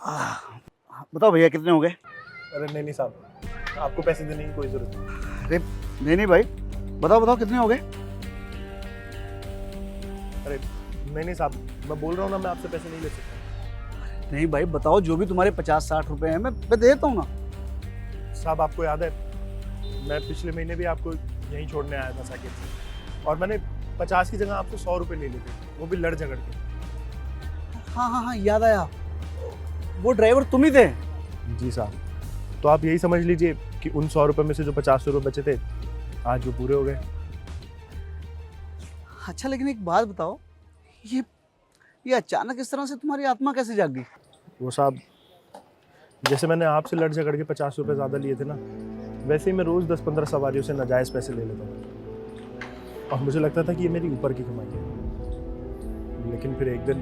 बताओ भैया कितने हो गए? अरे नहीं साहब, आपको पैसे देने की कोई ज़रूरत नहीं। अरे नहीं भाई, बताओ बताओ कितने हो गए? अरे नहीं साहब, मैं बोल रहा हूँ ना, मैं आपसे पैसे नहीं ले सकता। नहीं भाई बताओ, जो भी तुम्हारे 50-60 रुपए हैं मैं दे देता हूँ ना। साहब आपको याद है, मैं पिछले महीने भी आपको यहीं छोड़ने आया था साकिब से, और मैंने 50 की जगह आपसे 100 रुपये ले लिए थे, वो भी लड़ झगड़ के। हाँ याद आया, वो ड्राइवर तुम ही थे। जी साहब, तो आप यही समझ लीजिए कि उन 100 रुपये में से जो 50 रुपये बचे थे, आज वो पूरे हो गए। अच्छा लेकिन एक बात बताओ, ये अचानक इस तरह से तुम्हारी आत्मा कैसे जाग गई? वो साहब, जैसे मैंने आपसे लड़ झगड़ के 50 रुपये ज़्यादा लिए थे ना, वैसे ही मैं रोज़ 10-15 सवारियों से नाजायज़ पैसे ले लेता था, और मुझे लगता था कि ये मेरी ऊपर की कमाई है। लेकिन फिर एक दिन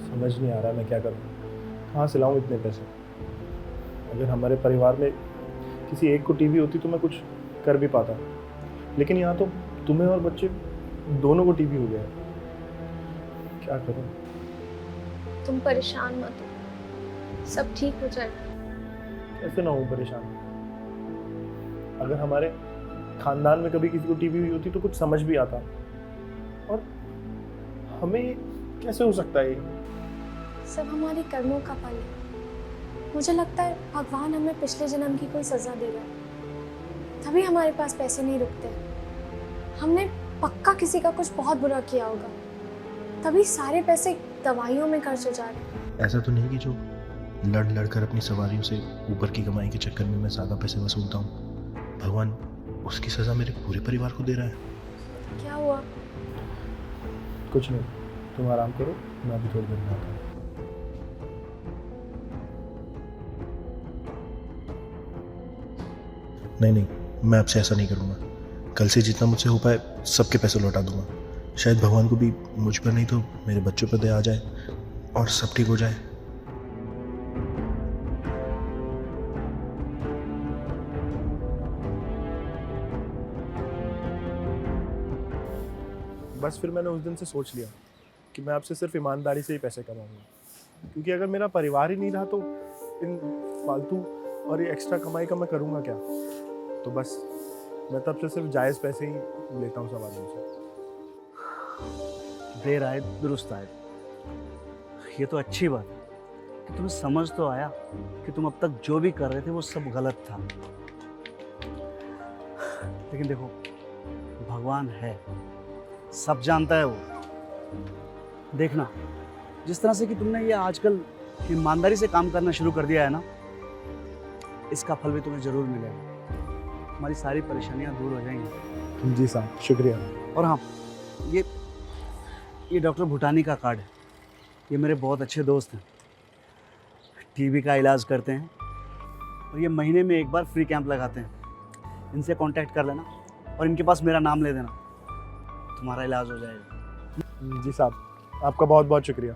समझ नहीं आ रहा मैं क्या करूँ, कहाँ से लाऊँ इतने पैसे। अगर हमारे परिवार में किसी एक को टीवी होती तो मैं कुछ कर भी पाता, लेकिन यहाँ तो तुम्हें और बच्चे दोनों को टीवी हो गया है। क्या करूँ? तुम परेशान मत हो, सब ठीक हो जाएगा। ऐसे ना हूँ परेशान। अगर हमारे खानदान में कभी किसी को टीवी हुई होती तो कुछ समझ भी आता, और हमें कैसे हो सकता है ये? सब हमारे कर्मों का फल है। मुझे लगता है भगवान हमें पिछले जन्म की कोई सजा दे रहा है, तभी हमारे पास पैसे नहीं रुकते। हमने पक्का किसी का कुछ बहुत बुरा किया होगा, तभी सारे पैसे दवाइयों में खर्च हो जा रहे हैं। ऐसा तो नहीं कि जो लड़ लड़ कर अपनी सवारियों से ऊपर की कमाई के चक्कर में मैं ज़्यादा पैसे वसूलता हूँ, भगवान उसकी सज़ा मेरे पूरे परिवार को दे रहा है। क्या हुआ? कुछ नहीं, तुम आराम करो, मैं अभी थोड़ी देर में आता हूँ। नहीं, मैं आपसे ऐसा नहीं करूँगा। कल से जितना मुझसे हो पाए सबके पैसे लौटा दूंगा। शायद भगवान को भी मुझ पर नहीं तो मेरे बच्चों पर दया आ जाए और सब ठीक हो जाए। बस फिर मैंने उस दिन से सोच लिया कि मैं आपसे सिर्फ ईमानदारी से ही पैसे कमाऊंगा, क्योंकि अगर मेरा परिवार ही नहीं रहा तो इन फालतू और ये एक्स्ट्रा कमाई का मैं करूँगा क्या। तो बस मैं तब से सिर्फ जायज़ पैसे ही लेता हूँ सवारियों से। देर आए दुरुस्त आए, ये तो अच्छी बात है कि तुम्हें समझ तो आया कि तुम अब तक जो भी कर रहे थे वो सब गलत था। लेकिन देखो, भगवान है, सब जानता है वो। देखना, जिस तरह से कि तुमने ये आजकल ईमानदारी से काम करना शुरू कर दिया है ना, इसका फल भी तुम्हें जरूर मिलेगा। हमारी सारी परेशानियां दूर हो जाएंगी। जी साहब, शुक्रिया। और हाँ, ये डॉक्टर भूटानी का कार्ड है, ये मेरे बहुत अच्छे दोस्त हैं, टीबी का इलाज करते हैं और ये महीने में एक बार फ्री कैंप लगाते हैं। इनसे कांटेक्ट कर लेना और इनके पास मेरा नाम ले देना, तुम्हारा इलाज हो जाएगा। जी साहब, आपका बहुत बहुत शुक्रिया।